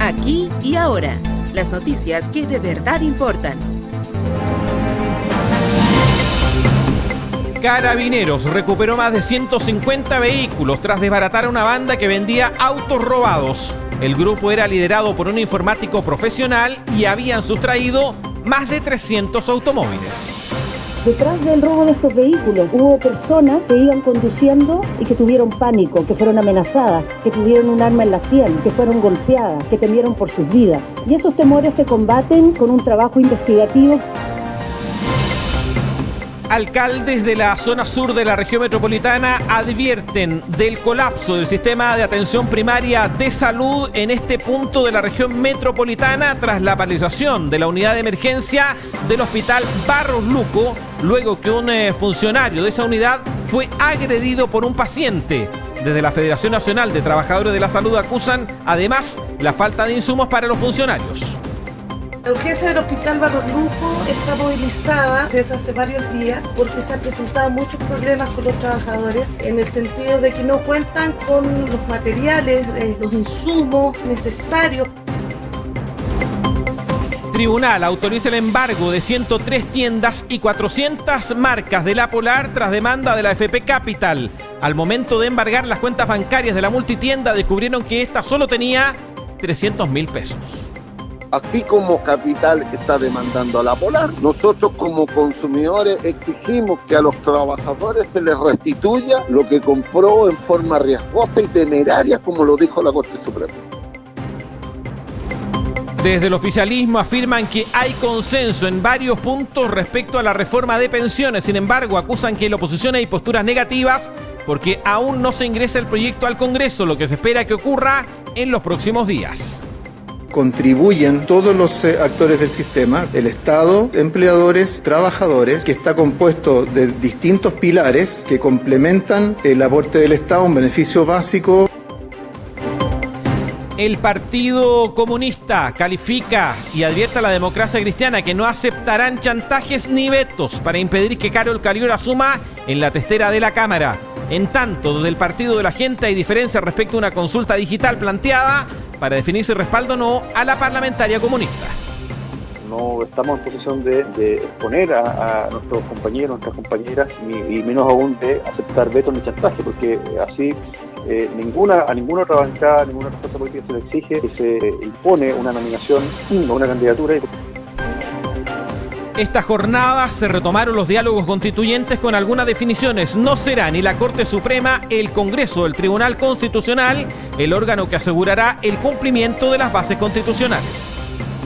Aquí y ahora, las noticias que de verdad importan. Carabineros recuperó más de 150 vehículos tras desbaratar a una banda que vendía autos robados. El grupo era liderado por un informático profesional y habían sustraído más de 300 automóviles. Detrás del robo de estos vehículos hubo personas que iban conduciendo y que tuvieron pánico, que fueron amenazadas, que tuvieron un arma en la sien, que fueron golpeadas, que temieron por sus vidas. Y esos temores se combaten con un trabajo investigativo. Alcaldes de la zona sur de la región metropolitana advierten del colapso del sistema de atención primaria de salud en este punto de la región metropolitana tras la paralización de la unidad de emergencia del hospital Barros Luco, luego que un funcionario de esa unidad fue agredido por un paciente. Desde la Federación Nacional de Trabajadores de la Salud acusan además la falta de insumos para los funcionarios. La urgencia del Hospital Barros Luco está movilizada desde hace varios días porque se han presentado muchos problemas con los trabajadores en el sentido de que no cuentan con los materiales, los insumos necesarios. Tribunal autoriza el embargo de 103 tiendas y 400 marcas de La Polar tras demanda de la AFP Capital. Al momento de embargar las cuentas bancarias de la multitienda descubrieron que esta solo tenía 300.000 pesos. Así como Capital está demandando a La Polar, nosotros como consumidores exigimos que a los trabajadores se les restituya lo que compró en forma riesgosa y temeraria, como lo dijo la Corte Suprema. Desde el oficialismo afirman que hay consenso en varios puntos respecto a la reforma de pensiones. Sin embargo, acusan que en la oposición hay posturas negativas porque aún no se ingresa el proyecto al Congreso, lo que se espera que ocurra en los próximos días. Contribuyen todos los actores del sistema, el Estado, empleadores, trabajadores, que está compuesto de distintos pilares que complementan el aporte del Estado, un beneficio básico. El Partido Comunista califica y advierte a la democracia cristiana que no aceptarán chantajes ni vetos para impedir que Carol Carrión asuma en la testera de la Cámara. En tanto, desde el Partido de la Gente hay diferencias respecto a una consulta digital planteada para definir si respalda o no a la parlamentaria comunista. No estamos en posición de exponer a nuestros compañeros, nuestras compañeras, y menos aún de aceptar vetos ni chantaje, porque así a ninguna otra bancada, a ninguna otra fuerza política se le exige que se impone una nominación o una candidatura. Esta jornada se retomaron los diálogos constituyentes con algunas definiciones. No será ni la Corte Suprema, el Congreso o el Tribunal Constitucional el órgano que asegurará el cumplimiento de las bases constitucionales.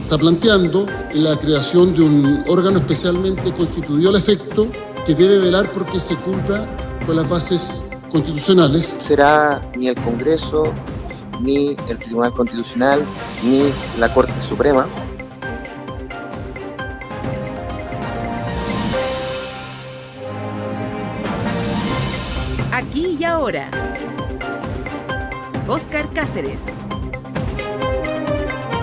Está planteando la creación de un órgano especialmente constituido al efecto que debe velar por que se cumpla con las bases constitucionales. Será ni el Congreso, ni el Tribunal Constitucional, ni la Corte Suprema. Aquí y ahora. Óscar Cáceres.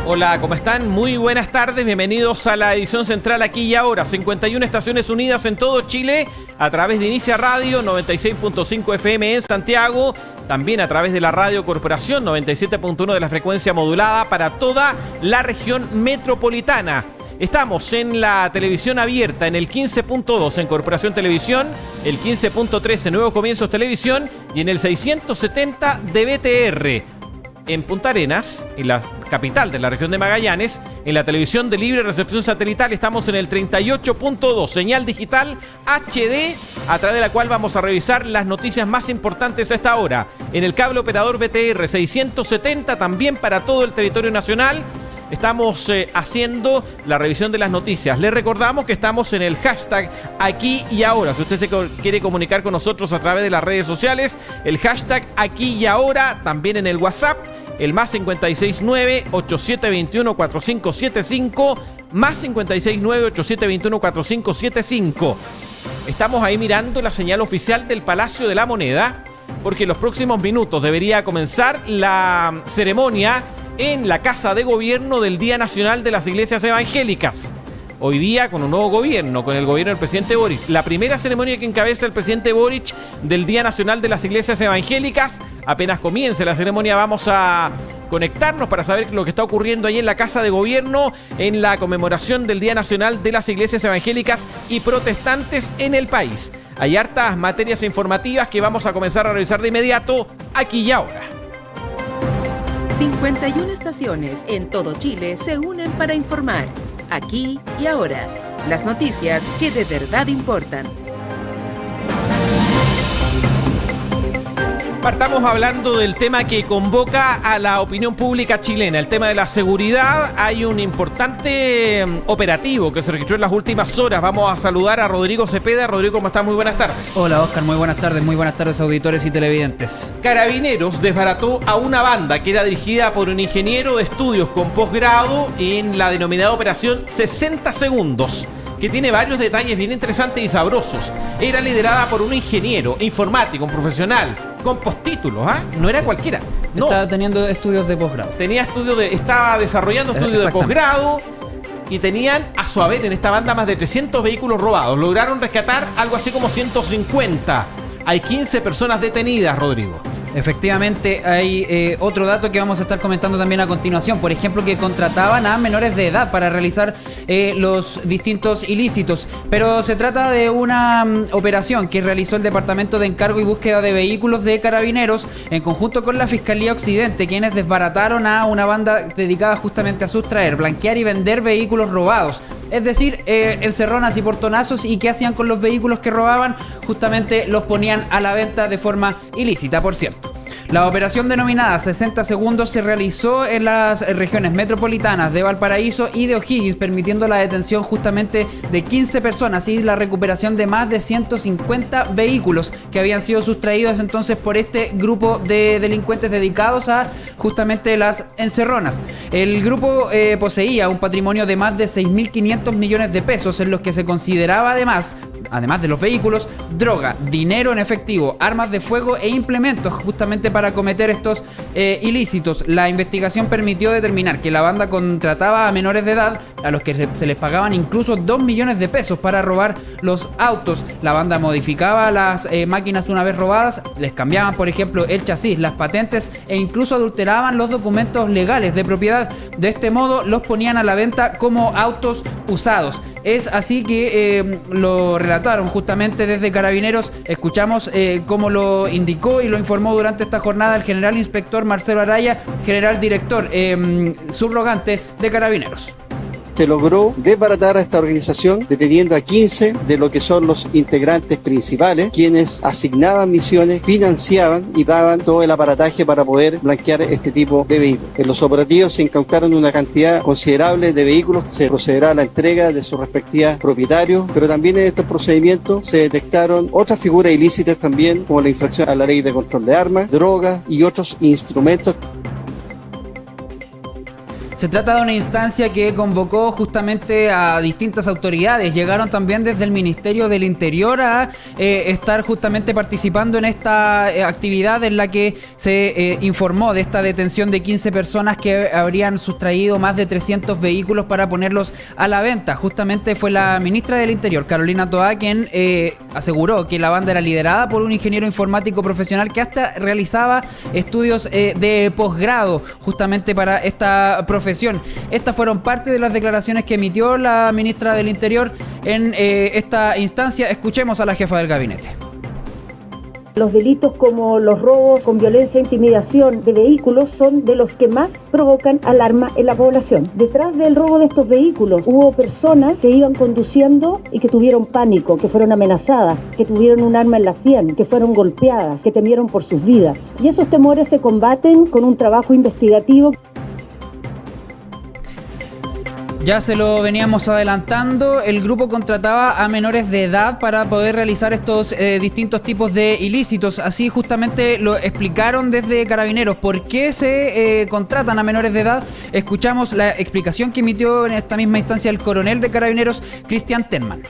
Hola, ¿cómo están? Muy buenas tardes, bienvenidos a la edición central Aquí y Ahora. 51 estaciones unidas en todo Chile a través de Inicia Radio 96.5 FM en Santiago, también a través de la Radio Corporación 97.1 de la frecuencia modulada para toda la región metropolitana. Estamos en la televisión abierta, en el 15.2 en Corporación Televisión, el 15.3 en Nuevos Comienzos Televisión y en el 670 de BTR. En Punta Arenas, en la capital de la región de Magallanes, en la televisión de libre recepción satelital estamos en el 38.2, señal digital HD, a través de la cual vamos a revisar las noticias más importantes a esta hora. En el cable operador BTR 670, también para todo el territorio nacional, estamos haciendo la revisión de las noticias. Les recordamos que estamos en el hashtag Aquí y Ahora. Si usted se quiere comunicar con nosotros a través de las redes sociales, el hashtag Aquí y Ahora, también en el WhatsApp, el más 569-8721-4575, más 569-8721-4575. Estamos ahí mirando la señal oficial del Palacio de la Moneda, porque en los próximos minutos debería comenzar la ceremonia en la Casa de Gobierno del Día Nacional de las Iglesias Evangélicas. Hoy día con un nuevo gobierno, con el gobierno del presidente Boric. La primera ceremonia que encabeza el presidente Boric del Día Nacional de las Iglesias Evangélicas. Apenas comience la ceremonia vamos a conectarnos para saber lo que está ocurriendo ahí en la Casa de Gobierno en la conmemoración del Día Nacional de las Iglesias Evangélicas y Protestantes en el país. Hay hartas materias informativas que vamos a comenzar a revisar de inmediato aquí y ahora. 51 estaciones en todo Chile se unen para informar, aquí y ahora, las noticias que de verdad importan. Partamos hablando del tema que convoca a la opinión pública chilena, el tema de la seguridad. Hay un importante operativo que se registró en las últimas horas. Vamos a saludar a Rodrigo Cepeda. Rodrigo, ¿cómo estás? Muy buenas tardes. Hola, Oscar, muy buenas tardes auditores y televidentes. Carabineros desbarató a una banda que era dirigida por un ingeniero de estudios con posgrado en la denominada Operación 60 Segundos, que tiene varios detalles bien interesantes y sabrosos. Era liderada por un ingeniero informático, un profesional, con postítulos, ¿ah? No era cualquiera. No. Estaba teniendo estudios de posgrado. Estaba desarrollando estudios de posgrado y tenían a su haber en esta banda más de 300 vehículos robados. Lograron rescatar algo así como 150. Hay 15 personas detenidas, Rodrigo. Efectivamente, hay otro dato que vamos a estar comentando también a continuación. Por ejemplo, que contrataban a menores de edad para realizar los distintos ilícitos. Pero se trata de una operación que realizó el Departamento de Encargo y Búsqueda de Vehículos de Carabineros en conjunto con la Fiscalía Occidente, quienes desbarataron a una banda dedicada justamente a sustraer, blanquear y vender vehículos robados. Es decir, encerronas y portonazos. ¿Y qué hacían con los vehículos que robaban? Justamente los ponían a la venta de forma ilícita, por cierto. La operación denominada 60 Segundos se realizó en las regiones metropolitanas de Valparaíso y de O'Higgins, permitiendo la detención justamente de 15 personas y la recuperación de más de 150 vehículos que habían sido sustraídos entonces por este grupo de delincuentes dedicados a justamente las encerronas. El grupo poseía un patrimonio de más de 6.500 millones de pesos, en los que se consideraba además de los vehículos, droga, dinero en efectivo, armas de fuego e implementos justamente para cometer estos ilícitos. La investigación permitió determinar que la banda contrataba a menores de edad a los que se les pagaban incluso 2 millones de pesos para robar los autos. La banda modificaba las máquinas una vez robadas, les cambiaban por ejemplo el chasis, las patentes e incluso adulteraban los documentos legales de propiedad. De este modo los ponían a la venta como autos usados. Es así que lo relataron justamente desde Carabineros. Escuchamos cómo lo indicó y lo informó durante esta jornada el general inspector Marcelo Araya, general director subrogante de Carabineros. Se logró desbaratar a esta organización deteniendo a 15 de lo que son los integrantes principales, quienes asignaban misiones, financiaban y daban todo el aparataje para poder blanquear este tipo de vehículos. En los operativos se incautaron una cantidad considerable de vehículos, se procederá a la entrega de sus respectivos propietarios, pero también en estos procedimientos se detectaron otras figuras ilícitas también, como la infracción a la ley de control de armas, drogas y otros instrumentos. Se trata de una instancia que convocó justamente a distintas autoridades. Llegaron también desde el Ministerio del Interior a estar justamente participando en esta actividad en la que se informó de esta detención de 15 personas que habrían sustraído más de 300 vehículos para ponerlos a la venta. Justamente fue la ministra del Interior, Carolina Toá, quien aseguró que la banda era liderada por un ingeniero informático profesional que hasta realizaba estudios de posgrado justamente para esta profesión. Estas fueron parte de las declaraciones que emitió la ministra del Interior en esta instancia. Escuchemos a la jefa del gabinete. Los delitos como los robos con violencia e intimidación de vehículos son de los que más provocan alarma en la población. Detrás del robo de estos vehículos hubo personas que iban conduciendo y que tuvieron pánico, que fueron amenazadas, que tuvieron un arma en la sien, que fueron golpeadas, que temieron por sus vidas. Y esos temores se combaten con un trabajo investigativo. Ya se lo veníamos adelantando, el grupo contrataba a menores de edad para poder realizar estos distintos tipos de ilícitos. Así justamente lo explicaron desde Carabineros. ¿Por qué se contratan a menores de edad? Escuchamos la explicación que emitió en esta misma instancia el coronel de Carabineros, Cristian Tenman.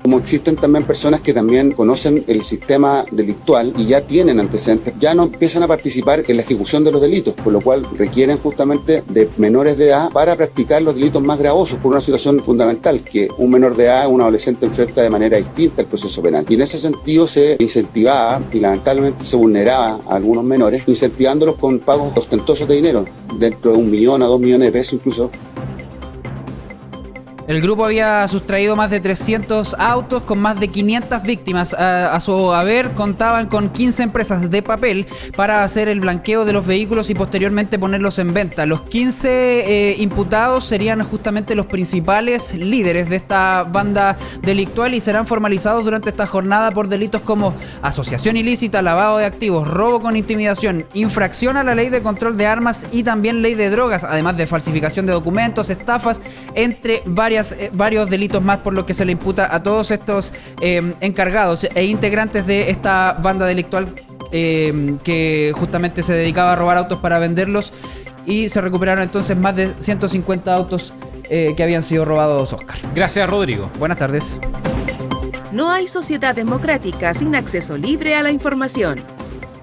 Como existen también personas que también conocen el sistema delictual y ya tienen antecedentes, ya no empiezan a participar en la ejecución de los delitos, por lo cual requieren justamente de menores de edad para practicar los delitos más gravosos, por una situación fundamental, que un menor de edad, un adolescente, enfrenta de manera distinta el proceso penal. Y en ese sentido se incentivaba y lamentablemente se vulneraba a algunos menores, incentivándolos con pagos ostentosos de dinero, dentro de 1 millón a 2 millones de pesos incluso. El grupo había sustraído más de 300 autos con más de 500 víctimas. A su haber contaban con 15 empresas de papel para hacer el blanqueo de los vehículos y posteriormente ponerlos en venta. Los 15 imputados serían justamente los principales líderes de esta banda delictual y serán formalizados durante esta jornada por delitos como asociación ilícita, lavado de activos, robo con intimidación, infracción a la ley de control de armas y también ley de drogas, además de falsificación de documentos, estafas, entre varios delitos más, por lo que se le imputa a todos estos encargados e integrantes de esta banda delictual que justamente se dedicaba a robar autos para venderlos, y se recuperaron entonces más de 150 autos que habían sido robados, Oscar. Gracias, Rodrigo. Buenas tardes. No hay sociedad democrática sin acceso libre a la información.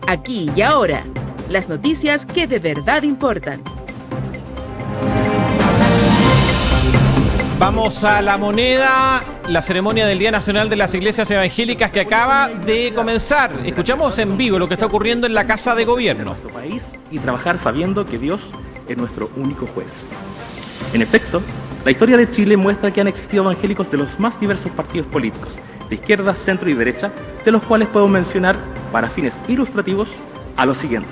Aquí y ahora, las noticias que de verdad importan. Vamos a La Moneda, la ceremonia del Día Nacional de las Iglesias Evangélicas que acaba de comenzar. Escuchamos en vivo lo que está ocurriendo en la Casa de Gobierno. Nuestro país y trabajar sabiendo que Dios es nuestro único juez. En efecto, la historia de Chile muestra que han existido evangélicos de los más diversos partidos políticos, de izquierda, centro y derecha, de los cuales puedo mencionar, para fines ilustrativos, a los siguientes.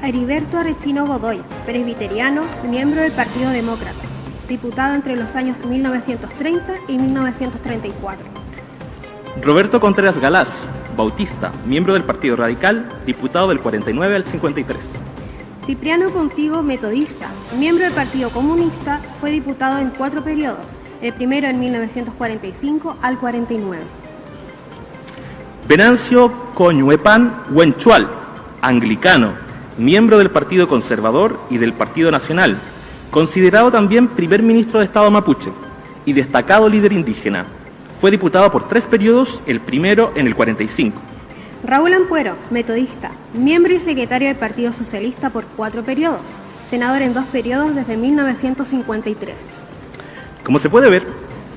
Heriberto Arrechino Godoy, presbiteriano, miembro del Partido Demócrata, diputado entre los años 1930 y 1934. Roberto Contreras Galás, bautista, miembro del Partido Radical, diputado del 49 al 53. Cipriano Contigo, metodista, miembro del Partido Comunista, fue diputado en 4 periodos, el primero en 1945 al 49. Venancio Coñuepan Huenchual, anglicano, miembro del Partido Conservador y del Partido Nacional, considerado también primer ministro de Estado mapuche y destacado líder indígena. Fue diputado por 3 periodos, el primero en el 45. Raúl Ampuero, metodista, miembro y secretario del Partido Socialista por 4 periodos, senador en 2 periodos desde 1953. Como se puede ver,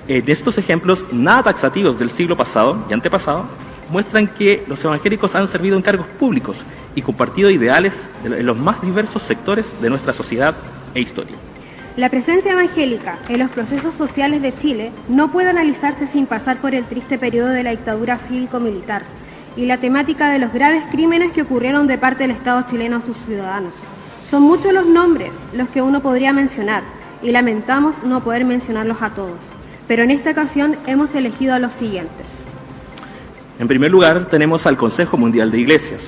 en estos ejemplos nada taxativos del siglo pasado y antepasado, muestran que los evangélicos han servido en cargos públicos y compartido ideales en los más diversos sectores de nuestra sociedad e historia. La presencia evangélica en los procesos sociales de Chile no puede analizarse sin pasar por el triste periodo de la dictadura cívico-militar y la temática de los graves crímenes que ocurrieron de parte del Estado chileno a sus ciudadanos. Son muchos los nombres los que uno podría mencionar y lamentamos no poder mencionarlos a todos, pero en esta ocasión hemos elegido a los siguientes. En primer lugar, tenemos al Consejo Mundial de Iglesias,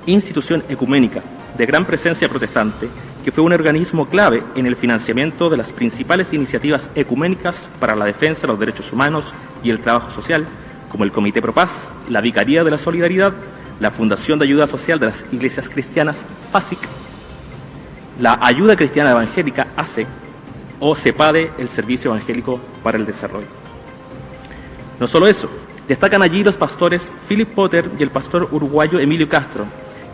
institución ecuménica de gran presencia protestante, que fue un organismo clave en el financiamiento de las principales iniciativas ecuménicas para la defensa de los derechos humanos y el trabajo social, como el Comité Pro Paz, la Vicaría de la Solidaridad, la Fundación de Ayuda Social de las Iglesias Cristianas, FASIC, la Ayuda Cristiana Evangélica, ACE, o CEPADE, el Servicio Evangélico para el Desarrollo. No solo eso, destacan allí los pastores Philip Potter y el pastor uruguayo Emilio Castro,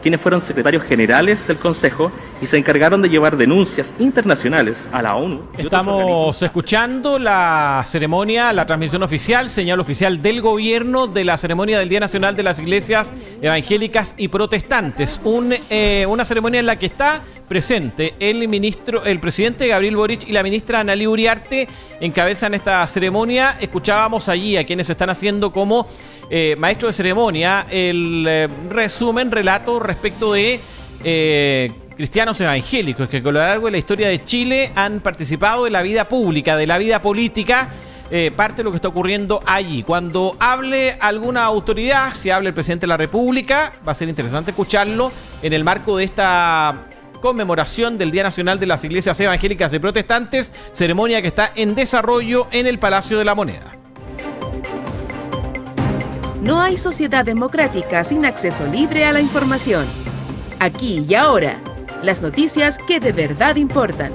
quienes fueron secretarios generales del Consejo y se encargaron de llevar denuncias internacionales a la ONU. Estamos escuchando la ceremonia, la transmisión oficial, señal oficial del gobierno de la ceremonia del Día Nacional de las Iglesias Evangélicas y Protestantes. Una ceremonia en la que está presente el presidente Gabriel Boric y la ministra Analí Uriarte encabezan esta ceremonia. Escuchábamos allí a quienes están haciendo como maestro de ceremonia el relato respecto de cristianos evangélicos que a lo largo de la historia de Chile han participado de la vida pública, de la vida política, parte de lo que está ocurriendo allí. Cuando hable alguna autoridad, si habla el presidente de la República, va a ser interesante escucharlo en el marco de esta conmemoración del Día Nacional de las Iglesias Evangélicas y Protestantes, ceremonia que está en desarrollo en el Palacio de la Moneda. No hay sociedad democrática sin acceso libre a la información. Aquí y ahora, las noticias que de verdad importan.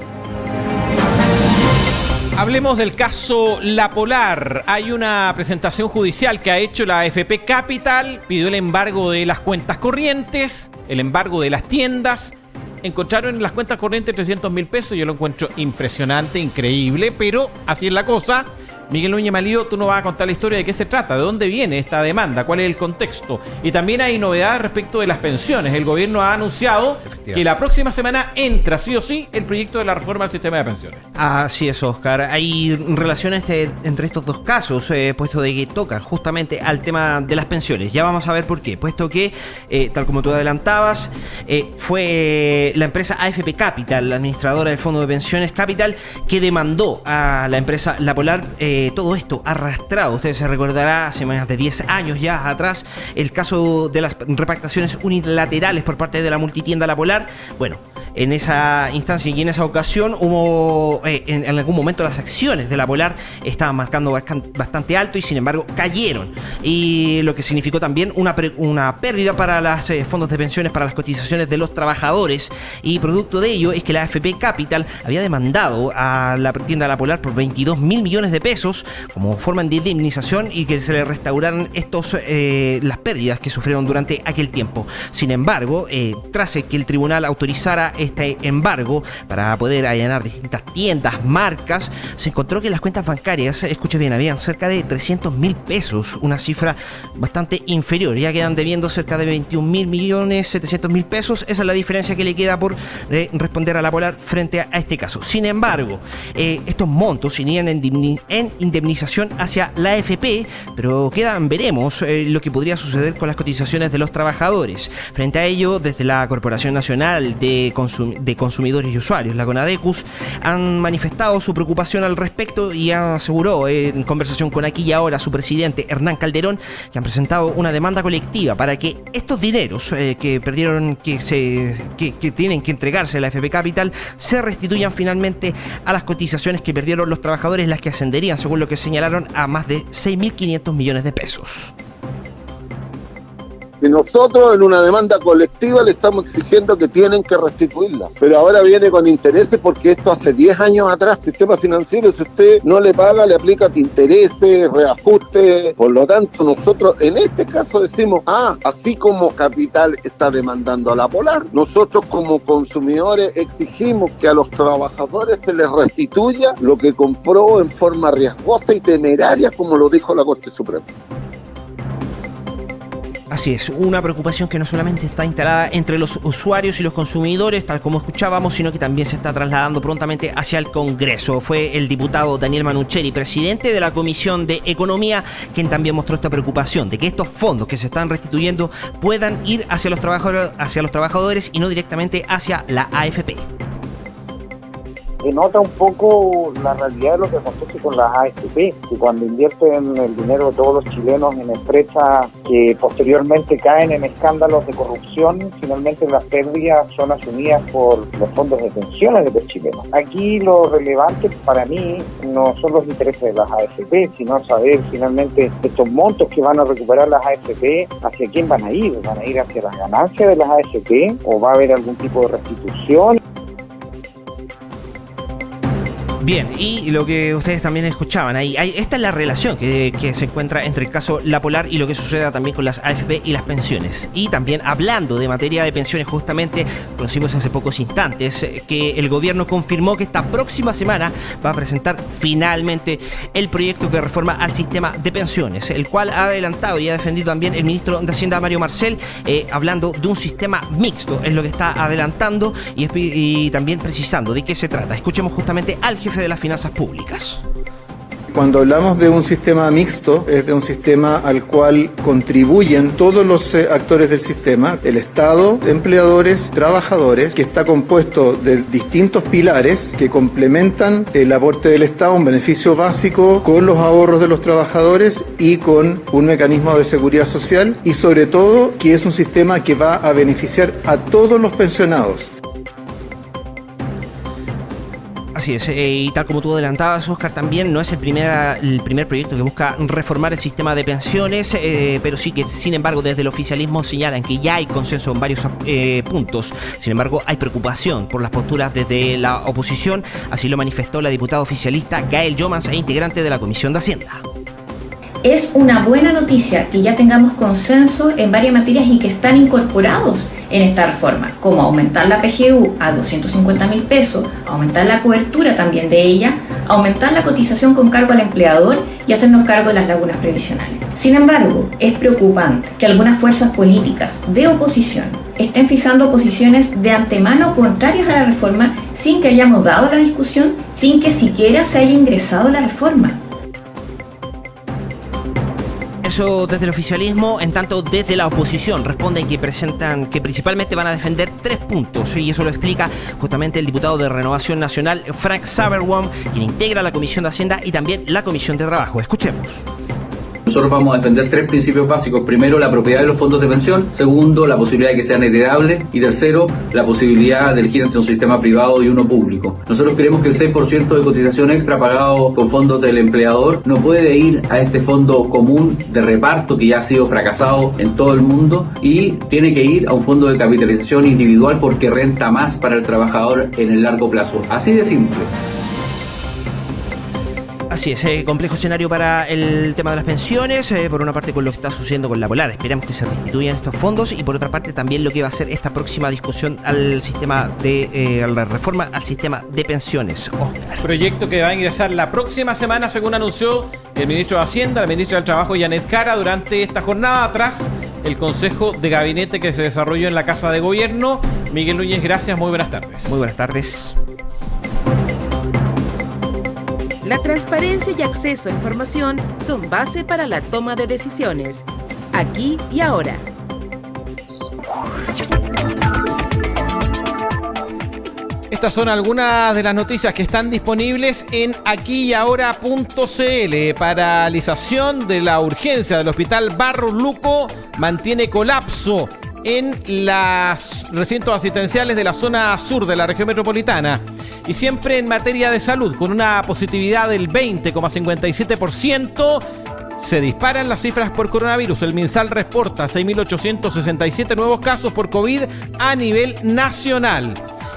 Hablemos del caso La Polar. Hay una presentación judicial que ha hecho la AFP Capital, pidió el embargo de las cuentas corrientes, el embargo de las tiendas. Encontraron en las cuentas corrientes 300.000 pesos, yo lo encuentro impresionante, increíble, pero así es la cosa. Miguel Núñez Malío, tú nos vas a contar la historia de qué se trata, de dónde viene esta demanda, cuál es el contexto. Y también hay novedades respecto de las pensiones. El gobierno ha anunciado que la próxima semana entra sí o sí el proyecto de la reforma del sistema de pensiones. Así es, Oscar. Hay relaciones entre estos dos casos, puesto de que tocan justamente al tema de las pensiones. Ya vamos a ver por qué. Puesto que, tal como tú adelantabas, fue la empresa AFP Capital, la administradora del Fondo de Pensiones Capital, que demandó a la empresa La Polar. Todo esto arrastrado, ustedes se recordará, hace más de 10 años ya atrás, el caso de las repactaciones unilaterales por parte de la multitienda La Polar. Bueno, en esa instancia y en esa ocasión hubo, en algún momento las acciones de La Polar estaban marcando bastante alto y sin embargo cayeron. Y lo que significó también una pérdida para los fondos de pensiones, para las cotizaciones de los trabajadores. Y producto de ello es que la AFP Capital había demandado a la tienda La Polar por 22.000 millones de pesos como forma de indemnización y que se le restauraran las pérdidas que sufrieron durante aquel tiempo. Sin embargo, tras que el tribunal autorizara este embargo para poder allanar distintas tiendas, marcas, se encontró que las cuentas bancarias, escuche bien, habían cerca de 300.000 pesos, una cifra bastante inferior. Ya quedan debiendo cerca de 21.700.000 pesos. Esa es la diferencia que le queda por responder a La Polar frente a este caso. Sin embargo, estos montos irían en indemnización hacia la AFP, pero veremos lo que podría suceder con las cotizaciones de los trabajadores. Frente a ello, desde la Corporación Nacional de Consumidores y Usuarios, la CONADECUS, han manifestado su preocupación al respecto y aseguró en conversación con Aquí y Ahora su presidente Hernán Calderón que han presentado una demanda colectiva para que estos dineros que perdieron, que tienen que entregarse a la AFP Capital, se restituyan finalmente a las cotizaciones que perdieron los trabajadores, las que ascenderían, según lo que señalaron, a más de 6.500 millones de pesos. Y nosotros en una demanda colectiva le estamos exigiendo que tienen que restituirla. Pero ahora viene con intereses porque esto hace 10 años atrás, sistema financiero, si usted no le paga, le aplica intereses, reajuste. Por lo tanto, nosotros en este caso decimos, así como Capital está demandando a La Polar, nosotros como consumidores exigimos que a los trabajadores se les restituya lo que compró en forma riesgosa y temeraria, como lo dijo la Corte Suprema. Así es, una preocupación que no solamente está instalada entre los usuarios y los consumidores, tal como escuchábamos, sino que también se está trasladando prontamente hacia el Congreso. Fue el diputado Daniel Manucheri, presidente de la Comisión de Economía, quien también mostró esta preocupación de que estos fondos que se están restituyendo puedan ir hacia los trabajadores y no directamente hacia la AFP. Denota un poco la realidad de lo que acontece con las AFP, que cuando invierten el dinero de todos los chilenos en empresas que posteriormente caen en escándalos de corrupción, finalmente las pérdidas son asumidas por los fondos de pensiones de los chilenos. Aquí lo relevante para mí no son los intereses de las AFP, sino saber finalmente estos montos que van a recuperar las AFP, hacia quién van a ir. ¿Van a ir hacia las ganancias de las AFP o va a haber algún tipo de restitución? Bien, y lo que ustedes también escuchaban ahí, esta es la relación que se encuentra entre el caso La Polar y lo que suceda también con las AFP y las pensiones. Y también hablando de materia de pensiones, justamente conocimos hace pocos instantes que el gobierno confirmó que esta próxima semana va a presentar finalmente el proyecto que reforma al sistema de pensiones, el cual ha adelantado y ha defendido también el ministro de Hacienda, Mario Marcel, hablando de un sistema mixto, es lo que está adelantando y también precisando de qué se trata. Escuchemos justamente al jefe de las finanzas públicas. Cuando hablamos de un sistema mixto, es de un sistema al cual contribuyen todos los actores del sistema, el Estado, empleadores, trabajadores, que está compuesto de distintos pilares que complementan el aporte del Estado, un beneficio básico con los ahorros de los trabajadores y con un mecanismo de seguridad social, y sobre todo que es un sistema que va a beneficiar a todos los pensionados. Así es, y tal como tú adelantabas, Óscar, también no es el primer proyecto que busca reformar el sistema de pensiones, pero sí que, sin embargo, desde el oficialismo señalan que ya hay consenso en varios puntos. Sin embargo, hay preocupación por las posturas desde la oposición, así lo manifestó la diputada oficialista Gael Yomans, integrante de la Comisión de Hacienda. Es una buena noticia que ya tengamos consenso en varias materias y que están incorporados en esta reforma, como aumentar la PGU a 250.000 pesos, aumentar la cobertura también de ella, aumentar la cotización con cargo al empleador y hacernos cargo de las lagunas previsionales. Sin embargo, es preocupante que algunas fuerzas políticas de oposición estén fijando posiciones de antemano contrarias a la reforma sin que hayamos dado la discusión, sin que siquiera se haya ingresado la reforma. Eso desde el oficialismo. En tanto, desde la oposición responden que presentan que principalmente van a defender 3 puntos, y eso lo explica justamente el diputado de Renovación Nacional, Frank Saberwom, quien integra la Comisión de Hacienda y también la Comisión de Trabajo. Escuchemos. Nosotros vamos a defender 3 principios básicos. Primero, la propiedad de los fondos de pensión. Segundo, la posibilidad de que sean heredables. Y tercero, la posibilidad de elegir entre un sistema privado y uno público. Nosotros creemos que el 6% de cotización extra pagado con fondos del empleador no puede ir a este fondo común de reparto que ya ha sido fracasado en todo el mundo, y tiene que ir a un fondo de capitalización individual porque renta más para el trabajador en el largo plazo. Así de simple. Así es, complejo escenario para el tema de las pensiones, por una parte con lo que está sucediendo con la Polar, esperamos que se restituyan estos fondos, y por otra parte también lo que va a ser esta próxima discusión al sistema de la reforma al sistema de pensiones. Óscar. Proyecto que va a ingresar la próxima semana, según anunció el ministro de Hacienda, la ministra del Trabajo, Janet Jara, durante esta jornada tras el Consejo de Gabinete que se desarrolló en la Casa de Gobierno. Miguel Núñez, gracias, muy buenas tardes. Muy buenas tardes. La transparencia y acceso a información son base para la toma de decisiones. Aquí y ahora. Estas son algunas de las noticias que están disponibles en aquiyahora.cl. Paralización de la urgencia del Hospital Barros Luco mantiene colapso en los recintos asistenciales de la zona sur de la región metropolitana. Y siempre en materia de salud, con una positividad del 20,57%, se disparan las cifras por coronavirus. El MinSal reporta 6.867 nuevos casos por COVID a nivel nacional.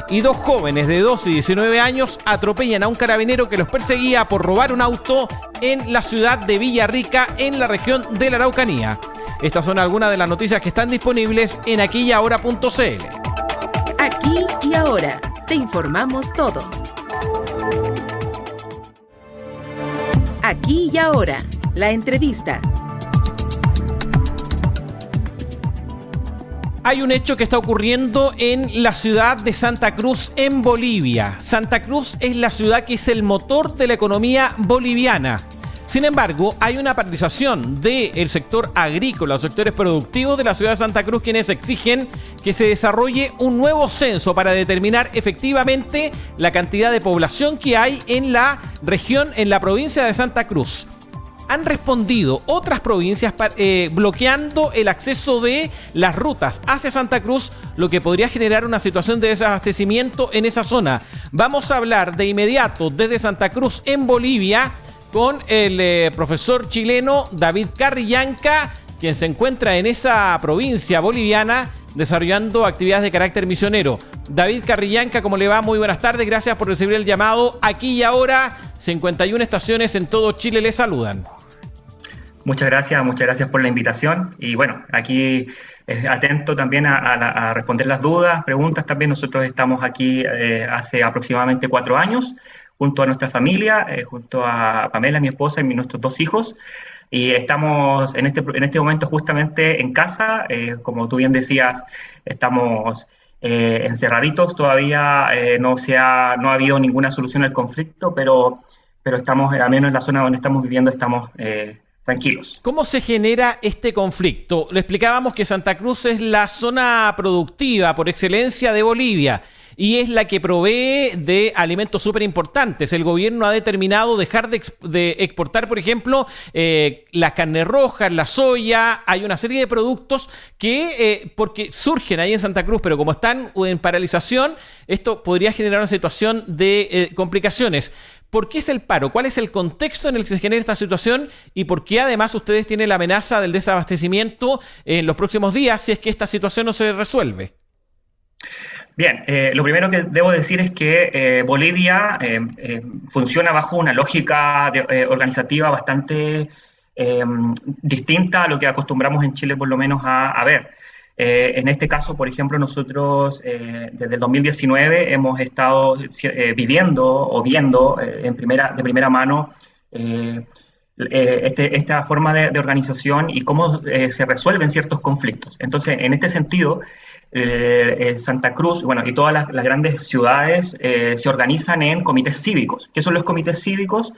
Y 2 jóvenes de 12 y 19 años atropellan a un carabinero que los perseguía por robar un auto en la ciudad de Villarrica, en la región de la Araucanía. Estas son algunas de las noticias que están disponibles en aquiyahora.cl. Aquí y ahora, te informamos todo. Aquí y ahora, la entrevista. Hay un hecho que está ocurriendo en la ciudad de Santa Cruz, en Bolivia. Santa Cruz es la ciudad que es el motor de la economía boliviana. Sin embargo, hay una paralización del sector agrícola, los sectores productivos de la ciudad de Santa Cruz, quienes exigen que se desarrolle un nuevo censo para determinar efectivamente la cantidad de población que hay en la región, en la provincia de Santa Cruz. Han respondido otras provincias bloqueando el acceso de las rutas hacia Santa Cruz, lo que podría generar una situación de desabastecimiento en esa zona. Vamos a hablar de inmediato desde Santa Cruz, en Bolivia, con el profesor chileno David Carrillanca, quien se encuentra en esa provincia boliviana desarrollando actividades de carácter misionero. David Carrillanca, ¿cómo le va? Muy buenas tardes, gracias por recibir el llamado. Aquí y ahora, 51 estaciones en todo Chile le saludan. Muchas gracias por la invitación, y bueno, aquí atento también a responder las dudas, preguntas también. Nosotros estamos aquí hace aproximadamente 4 años, junto a nuestra familia, junto a Pamela, mi esposa, y nuestros 2 hijos, y estamos en este momento justamente en casa. Como tú bien decías, estamos encerraditos, todavía no ha habido ninguna solución al conflicto, pero estamos, al menos en la zona donde estamos viviendo, estamos tranquilos. ¿Cómo se genera este conflicto? Le explicábamos que Santa Cruz es la zona productiva por excelencia de Bolivia y es la que provee de alimentos súper importantes. El gobierno ha determinado dejar de exportar, por ejemplo, la carne roja, la soya. Hay una serie de productos que, porque surgen ahí en Santa Cruz, pero como están en paralización, esto podría generar una situación de complicaciones. ¿Por qué es el paro? ¿Cuál es el contexto en el que se genera esta situación? ¿Y por qué además ustedes tienen la amenaza del desabastecimiento en los próximos días si es que esta situación no se resuelve? Bien, lo primero que debo decir es que Bolivia funciona bajo una lógica organizativa bastante distinta a lo que acostumbramos en Chile por lo menos a ver. En este caso, por ejemplo, nosotros desde el 2019 hemos estado viviendo o viendo de primera mano esta forma de organización y cómo se resuelven ciertos conflictos. Entonces, en este sentido, Santa Cruz, bueno, y todas las grandes ciudades se organizan en comités cívicos. ¿Qué son los comités cívicos?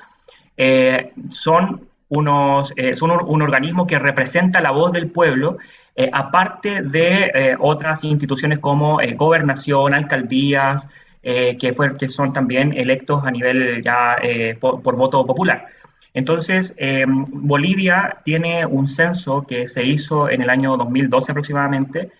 Son un organismo que representa la voz del pueblo, aparte de otras instituciones como gobernación, alcaldías, que son también electos a nivel ya por voto popular. Entonces, Bolivia tiene un censo que se hizo en el año 2012 aproximadamente,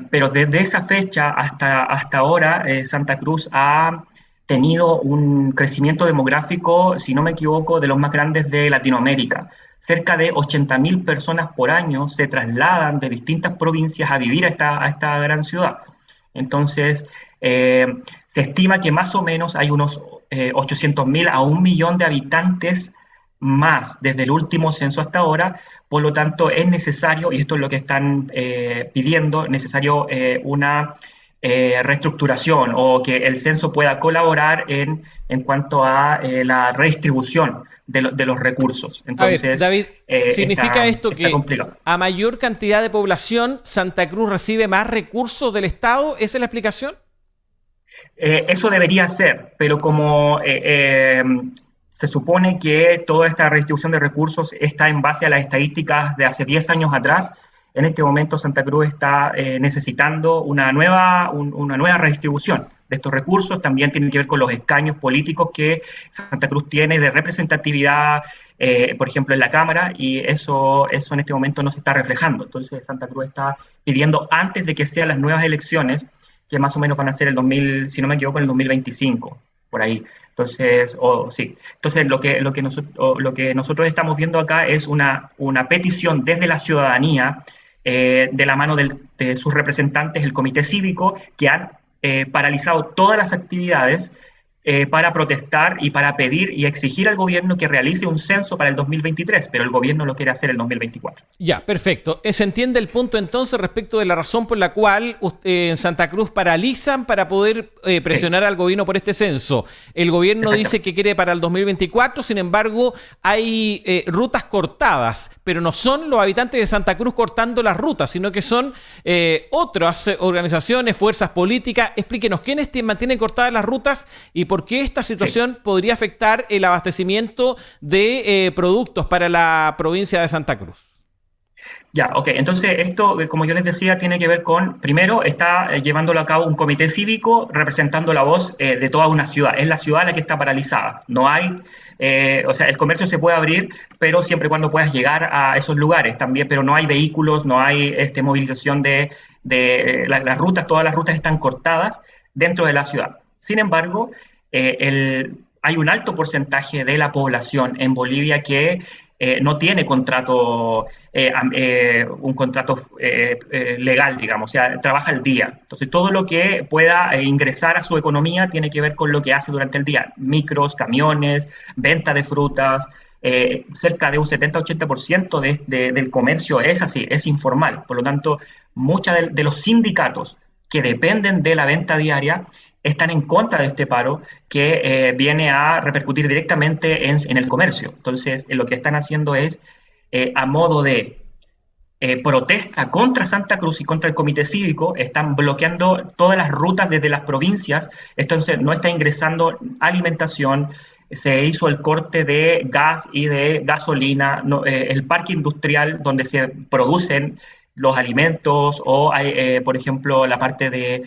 pero desde esa fecha hasta ahora Santa Cruz ha tenido un crecimiento demográfico, si no me equivoco, de los más grandes de Latinoamérica. Cerca de 80.000 personas por año se trasladan de distintas provincias a vivir a esta gran ciudad. Entonces, se estima que más o menos hay unos 800.000 a 1 millón de habitantes más desde el último censo hasta ahora. Por lo tanto, es necesario, y esto es lo que están pidiendo, necesario una reestructuración o que el censo pueda colaborar en cuanto a la redistribución de los recursos. Entonces, a ver, David, ¿significa esto que complicado. A mayor cantidad de población, Santa Cruz recibe más recursos del Estado? ¿Esa es la explicación? Eso debería ser, pero como se supone que toda esta redistribución de recursos está en base a las estadísticas de hace 10 años atrás, en este momento Santa Cruz está necesitando una nueva redistribución de estos recursos. También tiene que ver con los escaños políticos que Santa Cruz tiene de representatividad, por ejemplo, en la Cámara, y eso en este momento no se está reflejando. Entonces Santa Cruz está pidiendo, antes de que sean las nuevas elecciones, que más o menos van a ser si no me equivoco, en el 2025, por ahí. Entonces, Entonces lo que nosotros estamos viendo acá es una petición desde la ciudadanía, de la mano de sus representantes, el Comité Cívico, que han paralizado todas las actividades para protestar y para pedir y exigir al gobierno que realice un censo para el 2023, pero el gobierno lo quiere hacer el 2024. Ya, perfecto. Se entiende el punto entonces respecto de la razón por la cual en Santa Cruz paralizan para poder presionar al gobierno por este censo. El gobierno dice que quiere para el 2024, sin embargo, hay rutas cortadas, pero no son los habitantes de Santa Cruz cortando las rutas, sino que son otras organizaciones, fuerzas políticas. Explíquenos, ¿quiénes mantienen cortadas las rutas y por qué esta situación podría afectar el abastecimiento de productos para la provincia de Santa Cruz? Ya, ok. Entonces esto, como yo les decía, tiene que ver con, primero, está llevándolo a cabo un comité cívico representando la voz de toda una ciudad. Es la ciudad la que está paralizada. No hay, el comercio se puede abrir, pero siempre y cuando puedas llegar a esos lugares también, pero no hay vehículos, no hay movilización de las rutas, todas las rutas están cortadas dentro de la ciudad. Sin embargo, hay un alto porcentaje de la población en Bolivia que no tiene contrato, un contrato legal, digamos, o sea, trabaja al día. Entonces, todo lo que pueda ingresar a su economía tiene que ver con lo que hace durante el día. Micros, camiones, venta de frutas. Cerca de un 70-80% del comercio es así, es informal. Por lo tanto, muchos de los sindicatos que dependen de la venta diaria están en contra de este paro que viene a repercutir directamente en el comercio. Entonces, lo que están haciendo es, a modo de protesta contra Santa Cruz y contra el Comité Cívico, están bloqueando todas las rutas desde las provincias. Entonces, no está ingresando alimentación, se hizo el corte de gas y de gasolina, el parque industrial donde se producen los alimentos o hay, por ejemplo, la parte de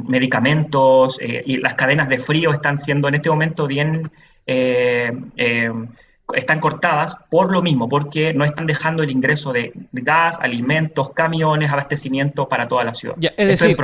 medicamentos y las cadenas de frío están siendo en este momento bien... están cortadas por lo mismo, porque no están dejando el ingreso de gas, alimentos, camiones, abastecimiento para toda la ciudad. Ya, es decir,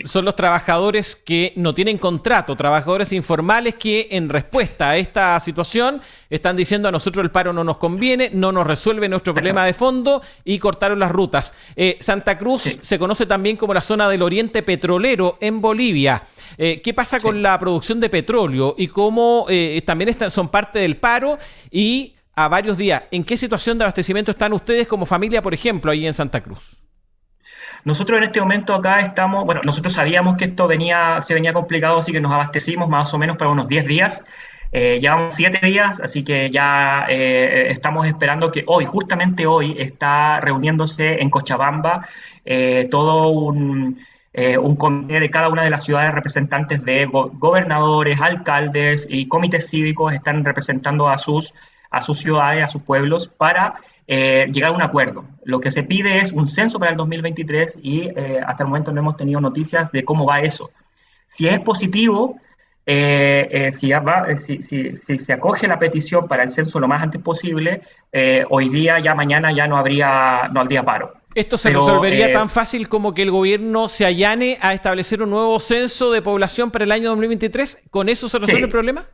son los trabajadores que no tienen contrato, trabajadores informales que en respuesta a esta situación están diciendo a nosotros el paro no nos conviene, no nos resuelve nuestro problema de fondo y cortaron las rutas. Santa Cruz se conoce también como la zona del oriente petrolero en Bolivia. ¿Qué pasa con la producción de petróleo y cómo también son parte del paro? Y a varios días, ¿en qué situación de abastecimiento están ustedes como familia, por ejemplo, ahí en Santa Cruz? Nosotros en este momento acá estamos, bueno, nosotros sabíamos que esto se venía complicado, así que nos abastecimos más o menos para unos 10 días. Llevamos 7 días, así que ya estamos esperando que justamente hoy, está reuniéndose en Cochabamba todo un comité de cada una de las ciudades, representantes de gobernadores, alcaldes y comités cívicos están representando a sus ciudades, a sus pueblos, para llegar a un acuerdo. Lo que se pide es un censo para el 2023 y hasta el momento no hemos tenido noticias de cómo va eso. Si es positivo, si se acoge la petición para el censo lo más antes posible, hoy día, ya mañana, ya no habría paro. ¿Esto se resolvería tan fácil como que el gobierno se allane a establecer un nuevo censo de población para el año 2023? ¿Con eso se resuelve el problema?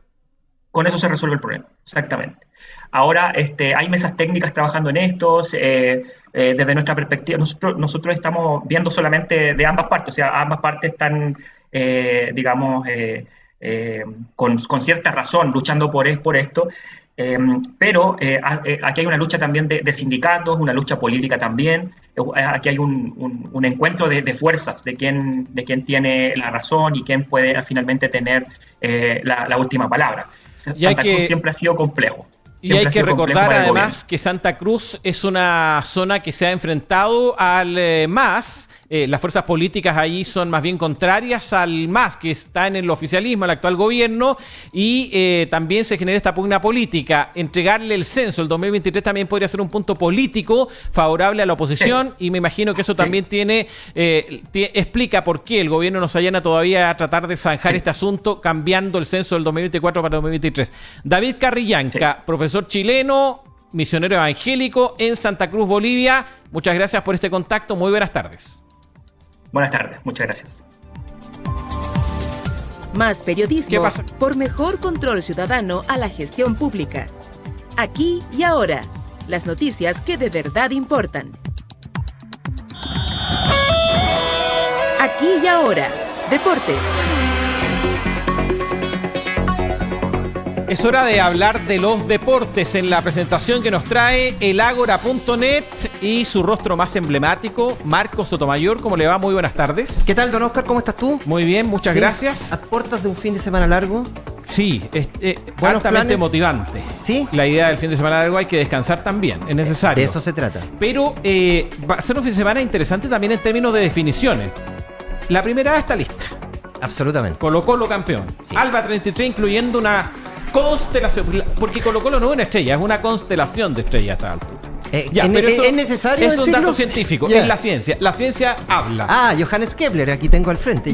Con eso se resuelve el problema, exactamente. Ahora hay mesas técnicas trabajando en esto. Desde nuestra perspectiva, nosotros estamos viendo solamente de ambas partes, o sea, ambas partes están, con cierta razón luchando por esto. Pero aquí hay una lucha también de sindicatos, una lucha política también. Aquí hay un encuentro de fuerzas, de quién tiene la razón y quién puede finalmente tener la última palabra. Santa Cruz siempre ha sido complejo. Y hay que recordar además que Santa Cruz es una zona que se ha enfrentado al MAS. Las fuerzas políticas ahí son más bien contrarias al MAS, que está en el oficialismo, el actual gobierno, y también se genera esta pugna política. Entregarle el censo el 2023 también podría ser un punto político favorable a la oposición, y me imagino que eso también explica por qué el gobierno no se allana todavía a tratar de zanjar este asunto cambiando el censo del 2024 para el 2023. David Carrillanca, profesor chileno, misionero evangélico en Santa Cruz, Bolivia. Muchas gracias por este contacto. Muy buenas tardes. Buenas tardes. Muchas gracias. Más periodismo por mejor control ciudadano a la gestión pública. Aquí y ahora, las noticias que de verdad importan. Aquí y ahora, deportes. Es hora de hablar de los deportes en la presentación que nos trae elagora.net y su rostro más emblemático, Marcos Sotomayor. ¿Cómo le va? Muy buenas tardes. ¿Qué tal, don Oscar? ¿Cómo estás tú? Muy bien, muchas gracias. ¿A puertas de un fin de semana largo? Sí, altamente motivante. ¿Sí? La idea del fin de semana largo, hay que descansar también, es necesario. De eso se trata. Pero va a ser un fin de semana interesante también en términos de definiciones. La primera está lista. Absolutamente. Colo-Colo campeón. Sí. Alba 33 incluyendo una constelación, porque Colo-Colo no es una estrella, es una constelación de estrellas a esta altura. Pero ¿es necesario es un dato científico, es la ciencia habla. Johannes Kepler, aquí tengo al frente.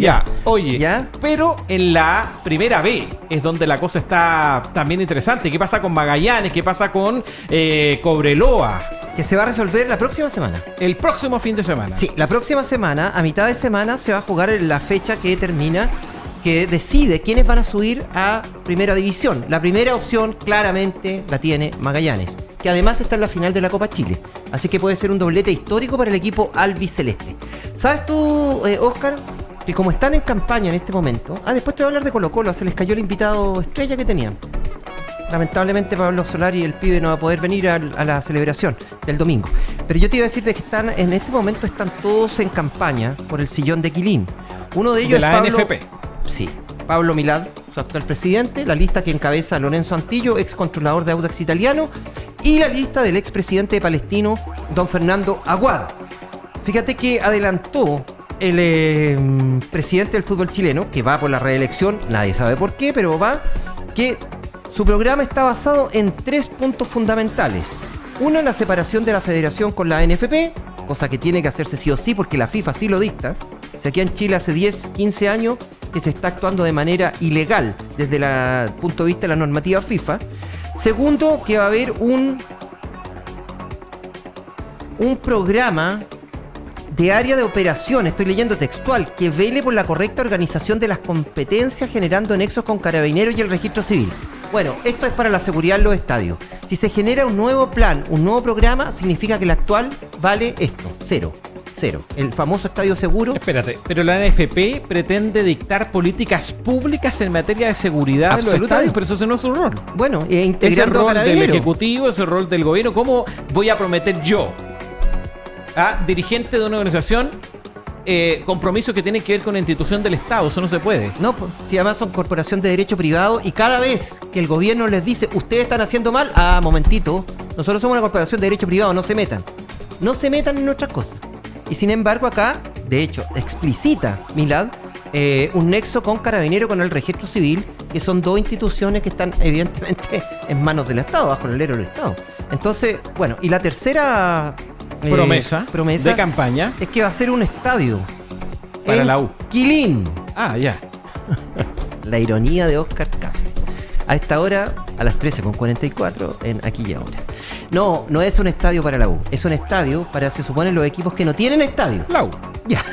Pero en la primera B es donde la cosa está también interesante. ¿Qué pasa con Magallanes? ¿Qué pasa con Cobreloa? Que se va a resolver la próxima semana. El próximo fin de semana. Sí, la próxima semana, a mitad de semana, se va a jugar la fecha que termina, que decide quiénes van a subir a Primera División. La primera opción claramente la tiene Magallanes, que además está en la final de la Copa Chile. Así que puede ser un doblete histórico para el equipo albiceleste. ¿Sabes tú, Oscar, que como están en campaña en este momento... después te voy a hablar de Colo-Colo, se les cayó el invitado estrella que tenían. Lamentablemente Pablo Solari, el pibe, no va a poder venir a la celebración del domingo. Pero yo te iba a decir de que en este momento están todos en campaña por el sillón de Quilín. Uno de ellos es Pablo... NFP. Sí, Pablo Milad, su actual presidente, la lista que encabeza Lorenzo Antillo, ex controlador de Audax Italiano, y la lista del expresidente palestino, don Fernando Aguad. Fíjate que adelantó el presidente del fútbol chileno, que va por la reelección, nadie sabe por qué, pero va, que su programa está basado en 3 puntos fundamentales. Uno, la separación de la federación con la NFP, cosa que tiene que hacerse sí o sí porque la FIFA sí lo dicta. O sea, aquí en Chile hace 10, 15 años que se está actuando de manera ilegal desde el punto de vista de la normativa FIFA. Segundo, que va a haber un programa de área de operación, estoy leyendo textual, que vele por la correcta organización de las competencias generando nexos con Carabineros y el Registro Civil. Bueno, esto es para la seguridad en los estadios. Si se genera un nuevo plan, un nuevo programa, significa que el actual vale esto, cero. El famoso estadio seguro. Espérate, pero la NFP pretende dictar políticas públicas en materia de seguridad de los estadios, pero eso no es su rol. Bueno, integrando ese rol a del Ejecutivo, ese rol del gobierno. ¿Cómo voy a prometer yo, dirigente de una organización, compromisos que tienen que ver con la institución del Estado? Eso no se puede. No, si además son corporación de derecho privado y cada vez que el gobierno les dice, ustedes están haciendo mal, momentito, nosotros somos una corporación de derecho privado, no se metan en nuestras cosas. Y sin embargo acá, de hecho, explicita Milad un nexo con Carabinero, con el Registro Civil, que son 2 instituciones que están evidentemente en manos del Estado, bajo el alero del Estado. Entonces, bueno, y la tercera promesa de campaña es que va a ser un estadio para la U. Quilín. Ya. La ironía de Óscar Cáceres. A esta hora, a las 13:44, en Aquí y Ahora. No es un estadio para la U. Es un estadio para, se supone, los equipos que no tienen estadio. La U. Ya.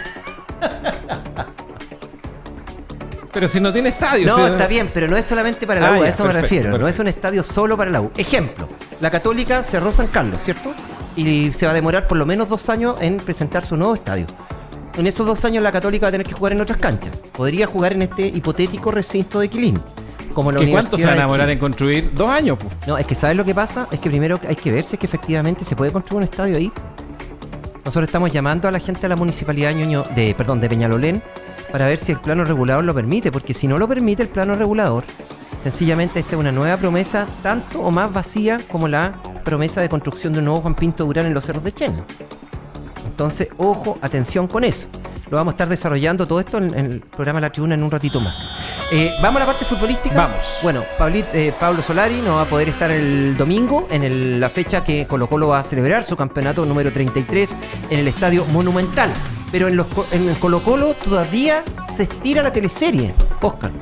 Pero si no tiene estadio. No, está bien, pero no es solamente para la U, a eso me refiero. Perfecto. No es un estadio solo para la U. Ejemplo, la Católica cerró San Carlos, ¿cierto? Y se va a demorar por lo menos 2 años en presentar su nuevo estadio. En esos 2 años la Católica va a tener que jugar en otras canchas. Podría jugar en este hipotético recinto de Quilín. Como la ¿Cuánto se van a demorar en construir? 2 años, pues. No, es que ¿sabes lo que pasa? Es que primero hay que ver si es que efectivamente se puede construir un estadio ahí. Nosotros estamos llamando a la gente de la municipalidad de Peñalolén para ver si el plano regulador lo permite, porque si no lo permite el plano regulador, sencillamente esta es una nueva promesa, tanto o más vacía como la promesa de construcción de un nuevo Juan Pinto Durán en los Cerros de Chena. Entonces, ojo, atención con eso. Lo vamos a estar desarrollando todo esto en el programa La Tribuna en un ratito más. ¿Vamos a la parte futbolística? Vamos. Bueno, Pablo Solari no va a poder estar el domingo en la fecha que Colo-Colo va a celebrar su campeonato número 33 en el Estadio Monumental. Pero en el Colo-Colo todavía se estira la teleserie, Óscar.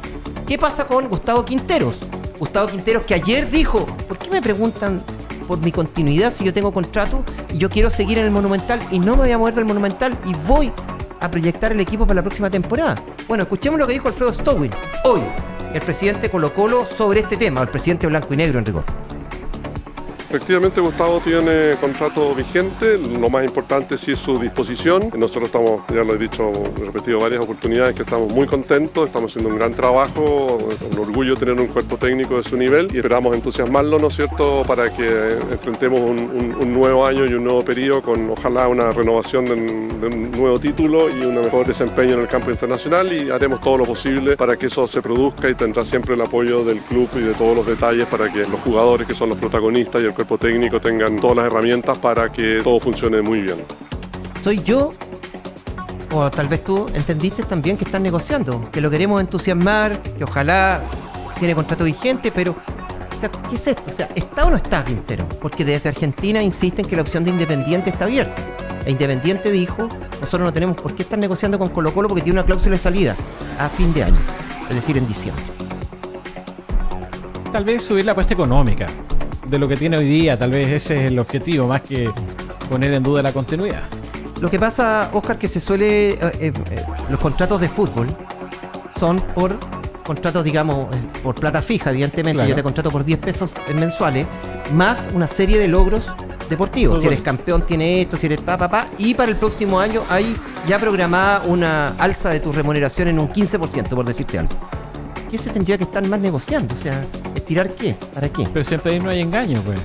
¿Qué pasa con Gustavo Quinteros? Gustavo Quinteros, que ayer dijo, ¿por qué me preguntan por mi continuidad si yo tengo contrato y yo quiero seguir en el Monumental y no me voy a mover del Monumental y voy a proyectar el equipo para la próxima temporada? Bueno, escuchemos lo que dijo Alfredo Stowin hoy, el presidente Colo-Colo, sobre este tema, el presidente blanco y negro en rigor. Efectivamente, Gustavo tiene contrato vigente. Lo más importante sí es su disposición. Nosotros estamos, ya lo he dicho, he repetido varias oportunidades, que estamos muy contentos, estamos haciendo un gran trabajo, un orgullo tener un cuerpo técnico de su nivel y esperamos entusiasmarlo, ¿no es cierto?, para que enfrentemos un nuevo año y un nuevo periodo con, ojalá, una renovación de un nuevo título y un mejor desempeño en el campo internacional, y haremos todo lo posible para que eso se produzca, y tendrá siempre el apoyo del club y de todos los detalles para que los jugadores, que son los protagonistas, y el cuerpo técnico tengan todas las herramientas para que todo funcione muy bien. ¿Soy yo? O tal vez tú entendiste también que están negociando, que lo queremos entusiasmar, que ojalá tiene contrato vigente, pero, o sea, ¿qué es esto? O sea, ¿está o no está Quintero? Porque desde Argentina insisten que la opción de Independiente está abierta. E Independiente dijo, nosotros no tenemos por qué estar negociando con Colo-Colo porque tiene una cláusula de salida a fin de año, es decir, en diciembre. Tal vez subir la apuesta económica de lo que tiene hoy día, tal vez ese es el objetivo, más que poner en duda la continuidad. Lo que pasa, Óscar, que se suele... los contratos de fútbol son por contratos, digamos, por plata fija, evidentemente. Claro. Yo te contrato por 10 pesos mensuales, más una serie de logros deportivos. Si eres campeón, tiene esto, si eres y para el próximo año hay ya programada una alza de tu remuneración en un 15%, por decirte algo. ¿Qué se tendría que estar más negociando? O sea, ¿estirar qué? ¿Para qué? Pero siempre ahí no hay engaño, pues.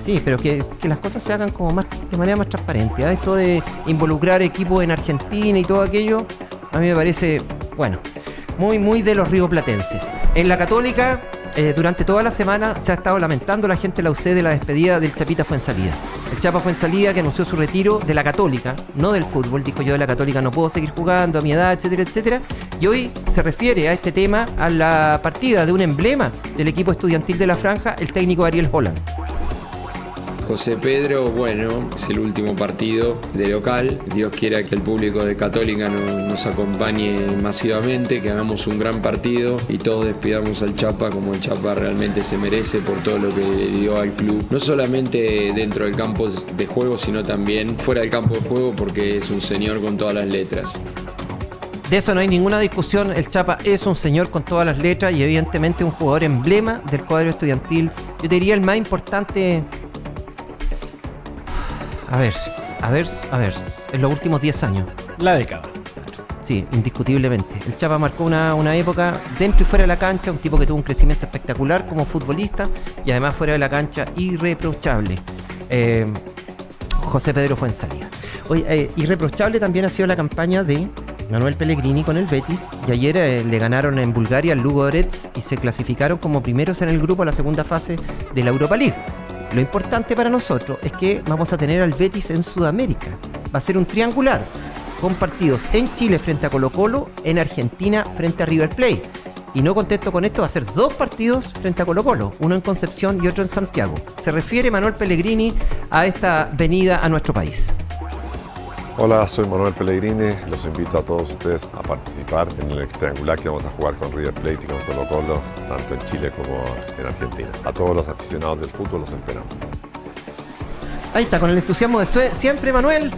Sí, pero que las cosas se hagan como más, de manera más transparente. Esto de involucrar equipos en Argentina y todo aquello, a mí me parece, bueno, muy de los rioplatenses. En la Católica, durante toda la semana se ha estado lamentando la gente de la UC de la despedida del Chapita Fuenzalida. El Chapa Fuenzalida, que anunció su retiro de la Católica, no del fútbol, dijo: yo de la Católica no puedo seguir jugando a mi edad, etcétera, etcétera. Y hoy se refiere a este tema a la partida de un emblema del equipo estudiantil de la Franja, el técnico Ariel Holland. José Pedro, bueno, es el último partido de local. Dios quiera que el público de Católica nos acompañe masivamente, que hagamos un gran partido y todos despidamos al Chapa como el Chapa realmente se merece por todo lo que le dio al club. No solamente dentro del campo de juego, sino también fuera del campo de juego, porque es un señor con todas las letras. De eso no hay ninguna discusión, el Chapa es un señor con todas las letras y evidentemente un jugador emblema del cuadro estudiantil. Yo te diría el más importante... A ver, en los últimos 10 años. La década. Sí, indiscutiblemente. El Chapa marcó una época dentro y fuera de la cancha, un tipo que tuvo un crecimiento espectacular como futbolista y además fuera de la cancha irreprochable. José Pedro Fuenzalía. Oye, irreprochable también ha sido la campaña de Manuel Pellegrini con el Betis y ayer le ganaron en Bulgaria al Ludogorets y se clasificaron como primeros en el grupo a la segunda fase de la Europa League. Lo importante para nosotros es que vamos a tener al Betis en Sudamérica. Va a ser un triangular con partidos en Chile frente a Colo-Colo, en Argentina frente a River Plate. Y no contento con esto, va a ser 2 partidos frente a Colo-Colo, uno en Concepción y otro en Santiago. Se refiere Manuel Pellegrini a esta venida a nuestro país. Hola, soy Manuel Pellegrini, los invito a todos ustedes a participar en el triangular que vamos a jugar con River Plate y con Colo-Colo, tanto en Chile como en Argentina. A todos los aficionados del fútbol los esperamos. Ahí está, con el entusiasmo de siempre Manuel,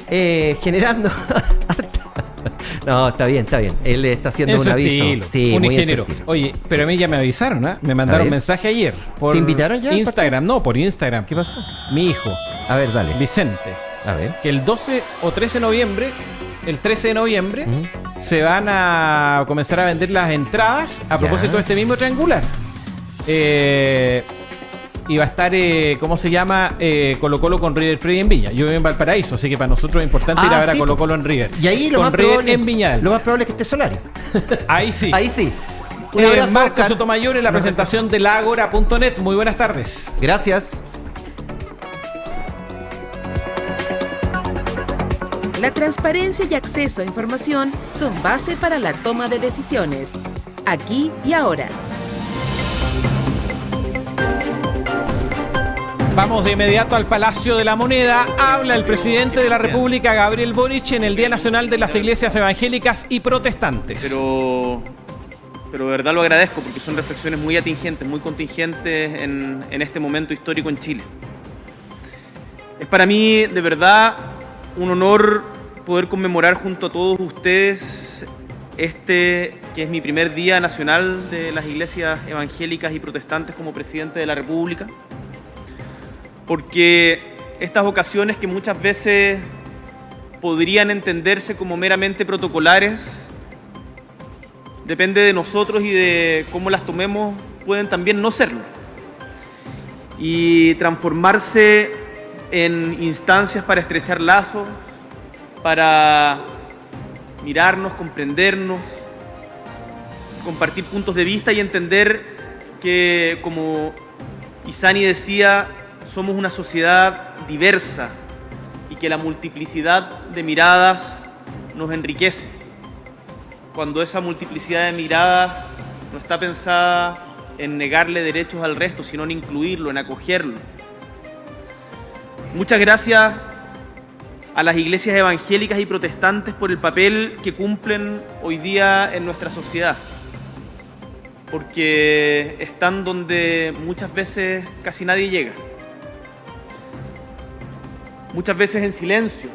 generando... No, está bien. Él está haciendo un aviso. Estilo, sí, un muy ingeniero. Oye, pero a mí ya me avisaron, ¿eh? Me mandaron mensaje ayer. Por ¿Te invitaron ya? Instagram, no, por Instagram. ¿Qué pasó? Mi hijo. A ver, dale. Vicente. A ver. Que el 12 o 13 de noviembre, el 13 de noviembre, se van a comenzar a vender las entradas a propósito de este mismo triangular. Y va a estar, ¿cómo se llama? Colo-Colo con River Plate en Viña. Yo vivo en Valparaíso, así que para nosotros es importante ir a ver a Colo-Colo en River. Y ahí con River en Viñal. Lo más probable es que esté Solari. Ahí sí. Ahí sí. Marco Sotomayor en la presentación de lagora.net. Muy buenas tardes. Gracias. La transparencia y acceso a información son base para la toma de decisiones. Aquí y ahora. Vamos de inmediato al Palacio de la Moneda. Habla el presidente de la República, Gabriel Boric, en el Día Nacional de las Iglesias Evangélicas y Protestantes. Pero de verdad lo agradezco porque son reflexiones muy atingentes, muy contingentes en este momento histórico en Chile. Es para mí, de verdad, un honor poder conmemorar junto a todos ustedes que es mi primer Día Nacional de las Iglesias Evangélicas y Protestantes como presidente de la República, porque estas ocasiones que muchas veces podrían entenderse como meramente protocolares, depende de nosotros y de cómo las tomemos, pueden también no serlo, y transformarse en instancias para estrechar lazos, para mirarnos, comprendernos, compartir puntos de vista y entender que, como Isani decía, somos una sociedad diversa y que la multiplicidad de miradas nos enriquece. Cuando esa multiplicidad de miradas no está pensada en negarle derechos al resto, sino en incluirlo, en acogerlo. Muchas gracias a las iglesias evangélicas y protestantes por el papel que cumplen hoy día en nuestra sociedad, porque están donde muchas veces casi nadie llega, muchas veces en silencio,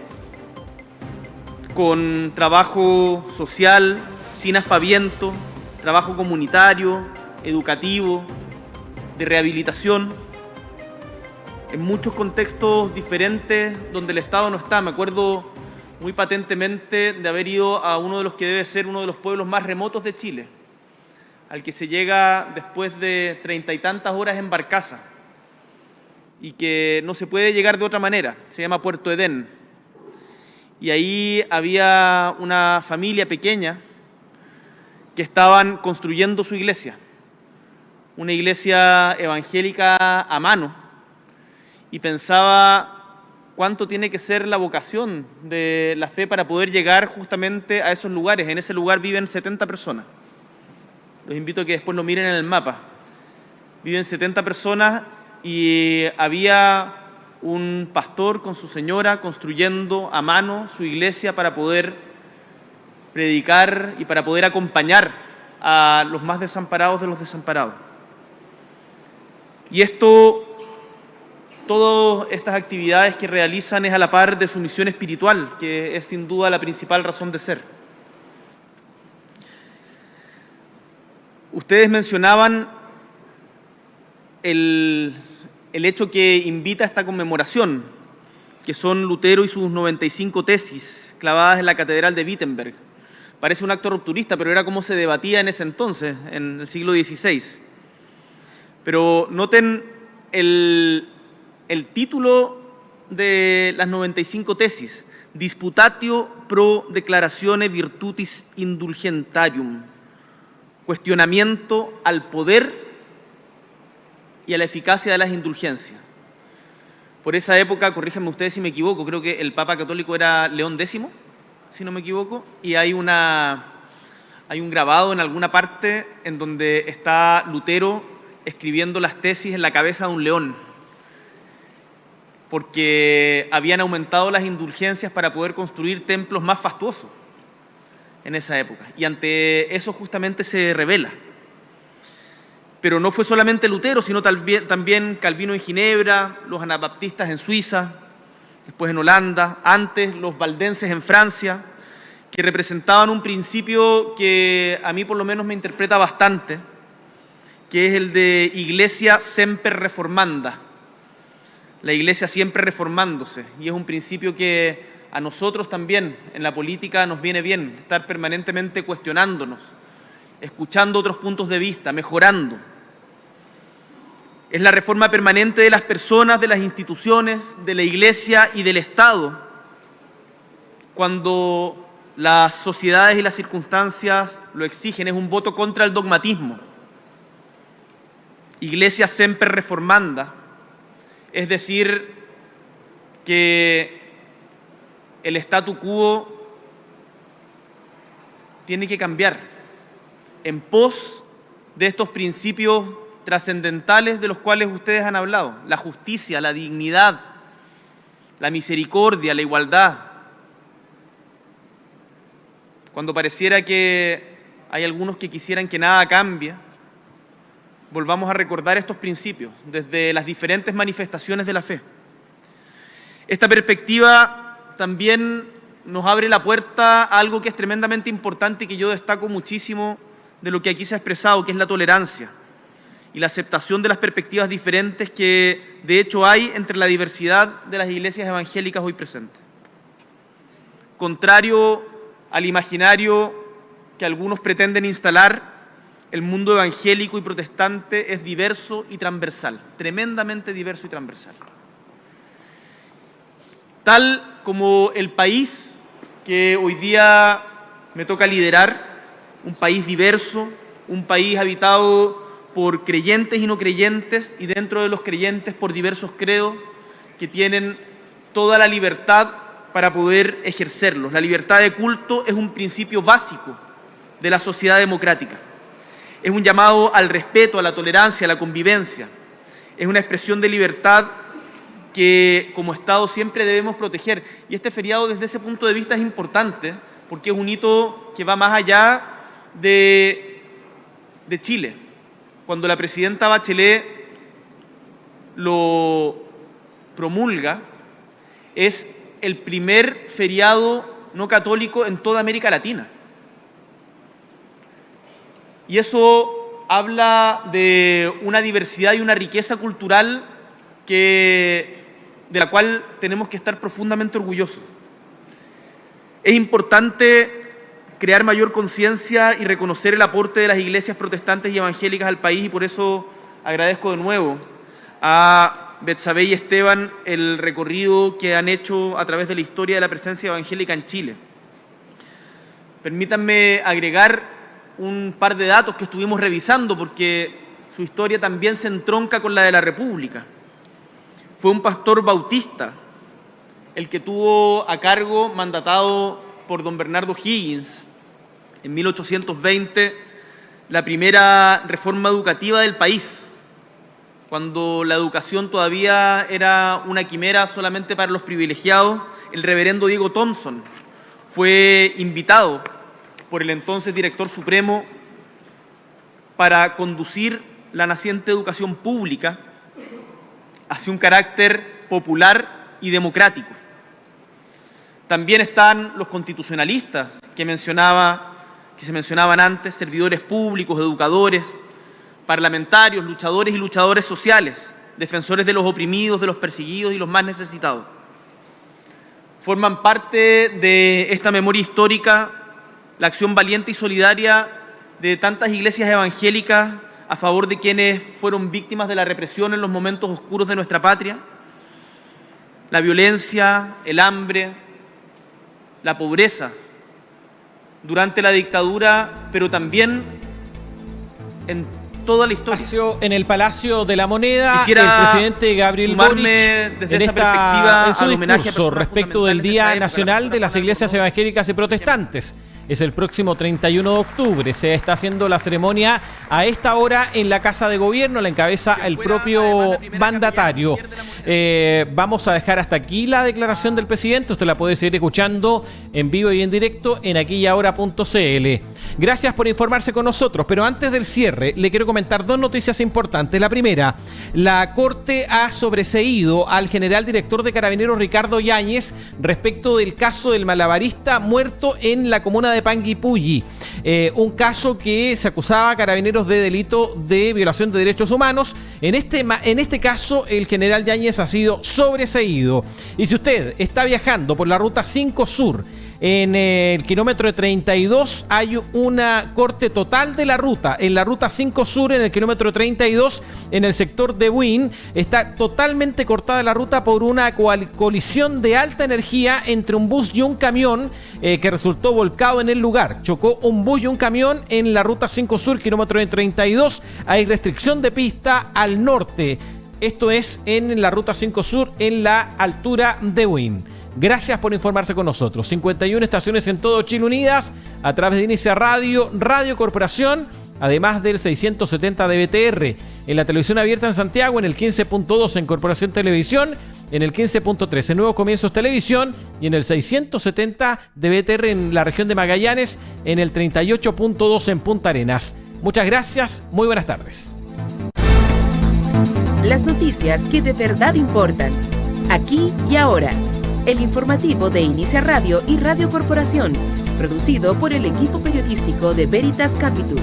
con trabajo social, sin aspaviento, trabajo comunitario, educativo, de rehabilitación, en muchos contextos diferentes donde el Estado no está. Me acuerdo muy patentemente de haber ido a uno de los que debe ser uno de los pueblos más remotos de Chile, al que se llega después de 30 y tantas horas en barcaza y que no se puede llegar de otra manera. Se llama Puerto Edén. Y ahí había una familia pequeña que estaban construyendo su iglesia, una iglesia evangélica a mano, y pensaba cuánto tiene que ser la vocación de la fe para poder llegar justamente a esos lugares. En ese lugar viven 70 personas. Los invito a que después lo miren en el mapa. Viven 70 personas y había un pastor con su señora construyendo a mano su iglesia para poder predicar y para poder acompañar a los más desamparados de los desamparados. Y todas estas actividades que realizan es a la par de su misión espiritual, que es sin duda la principal razón de ser. Ustedes mencionaban el hecho que invita a esta conmemoración, que son Lutero y sus 95 tesis clavadas en la Catedral de Wittenberg. Parece un acto rupturista, pero era como se debatía en ese entonces, en el siglo XVI. Pero noten el título de las 95 tesis: Disputatio pro declaratione virtutis indulgentarium, cuestionamiento al poder y a la eficacia de las indulgencias. Por esa época, corríjanme ustedes si me equivoco, creo que el Papa católico era León X, si no me equivoco, y hay un grabado en alguna parte en donde está Lutero escribiendo las tesis en la cabeza de un león, porque habían aumentado las indulgencias para poder construir templos más fastuosos en esa época, y ante eso justamente se revela. Pero no fue solamente Lutero, sino también Calvino en Ginebra, los anabaptistas en Suiza, después en Holanda, antes los valdenses en Francia, que representaban un principio que a mí por lo menos me interpreta bastante, que es el de Iglesia semper reformanda, la Iglesia siempre reformándose, y es un principio que a nosotros también en la política nos viene bien, estar permanentemente cuestionándonos, escuchando otros puntos de vista, mejorando. Es la reforma permanente de las personas, de las instituciones, de la Iglesia y del Estado, cuando las sociedades y las circunstancias lo exigen. Es un voto contra el dogmatismo. Iglesia semper reformanda, es decir, que el statu quo tiene que cambiar en pos de estos principios trascendentales de los cuales ustedes han hablado: la justicia, la dignidad, la misericordia, la igualdad. Cuando pareciera que hay algunos que quisieran que nada cambie, volvamos a recordar estos principios desde las diferentes manifestaciones de la fe. Esta perspectiva también nos abre la puerta a algo que es tremendamente importante y que yo destaco muchísimo de lo que aquí se ha expresado, que es la tolerancia y la aceptación de las perspectivas diferentes que de hecho hay entre la diversidad de las iglesias evangélicas hoy presentes. Contrario al imaginario que algunos pretenden instalar, el mundo evangélico y protestante es diverso y transversal, tremendamente diverso y transversal. Tal como el país que hoy día me toca liderar, un país diverso, un país habitado por creyentes y no creyentes, y dentro de los creyentes por diversos credos que tienen toda la libertad para poder ejercerlos. La libertad de culto es un principio básico de la sociedad democrática. Es un llamado al respeto, a la tolerancia, a la convivencia. Es una expresión de libertad que como Estado siempre debemos proteger. Y este feriado desde ese punto de vista es importante porque es un hito que va más allá de Chile. Cuando la presidenta Bachelet lo promulga, es el primer feriado no católico en toda América Latina. Y eso habla de una diversidad y una riqueza cultural de la cual tenemos que estar profundamente orgullosos. Es importante crear mayor conciencia y reconocer el aporte de las iglesias protestantes y evangélicas al país, y por eso agradezco de nuevo a Betsabé y Esteban el recorrido que han hecho a través de la historia de la presencia evangélica en Chile. Permítanme agregar un par de datos que estuvimos revisando porque su historia también se entronca con la de la República. Fue un pastor bautista el que tuvo a cargo, mandatado por don Bernardo Higgins en 1820, la primera reforma educativa del país, cuando la educación todavía era una quimera solamente para los privilegiados. El reverendo Diego Thompson fue invitado por el entonces director supremo para conducir la naciente educación pública hacia un carácter popular y democrático. También están los constitucionalistas que se mencionaban antes, servidores públicos, educadores, parlamentarios, luchadores y luchadoras sociales, defensores de los oprimidos, de los perseguidos y los más necesitados. Forman parte de esta memoria histórica la acción valiente y solidaria de tantas iglesias evangélicas a favor de quienes fueron víctimas de la represión en los momentos oscuros de nuestra patria. La violencia, el hambre, la pobreza durante la dictadura, pero también en toda la historia. En el Palacio de la Moneda, Quisiera el presidente Gabriel Boric, desde esa perspectiva en su al homenaje a discurso personas respecto del Día fundamentales Nacional de las Iglesias Evangélicas y Protestantes. Es el próximo 31 de octubre. Se está haciendo la ceremonia a esta hora en la Casa de Gobierno. La encabeza el propio mandatario. Vamos a dejar hasta aquí la declaración del presidente. Usted la puede seguir escuchando en vivo y en directo en aquiyahora.cl. Gracias por informarse con nosotros. Pero antes del cierre, le quiero comentar dos noticias importantes. La primera, la Corte ha sobreseído al general director de Carabineros, Ricardo Yáñez, respecto del caso del malabarista muerto en la comuna de Panguipulli, un caso que se acusaba a Carabineros de delito de violación de derechos humanos. En este caso, el general Yáñez ha sido sobreseído. Y si usted está viajando por la ruta 5 Sur, en el kilómetro 32 hay una corte total de la ruta. En la ruta 5 Sur, en el kilómetro 32, en el sector de Buin, está totalmente cortada la ruta por una colisión de alta energía entre un bus y un camión que resultó volcado en el lugar. Chocó un bus y un camión en la ruta 5 Sur, kilómetro 32. Hay restricción de pista al norte. Esto es en la ruta 5 Sur, en la altura de Buin. Gracias por informarse con nosotros. 51 estaciones en todo Chile unidas a través de Inicia Radio, Radio Corporación, además del 670 de BTR. En la televisión abierta en Santiago, en el 15.2 en Corporación Televisión, en el 15.3 en Nuevos Comienzos Televisión y en el 670 de BTR en la región de Magallanes, en el 38.2 en Punta Arenas. Muchas gracias, muy buenas tardes. Las noticias que de verdad importan, aquí y ahora. El informativo de Inicia Radio y Radio Corporación, producido por el equipo periodístico de Veritas Capital.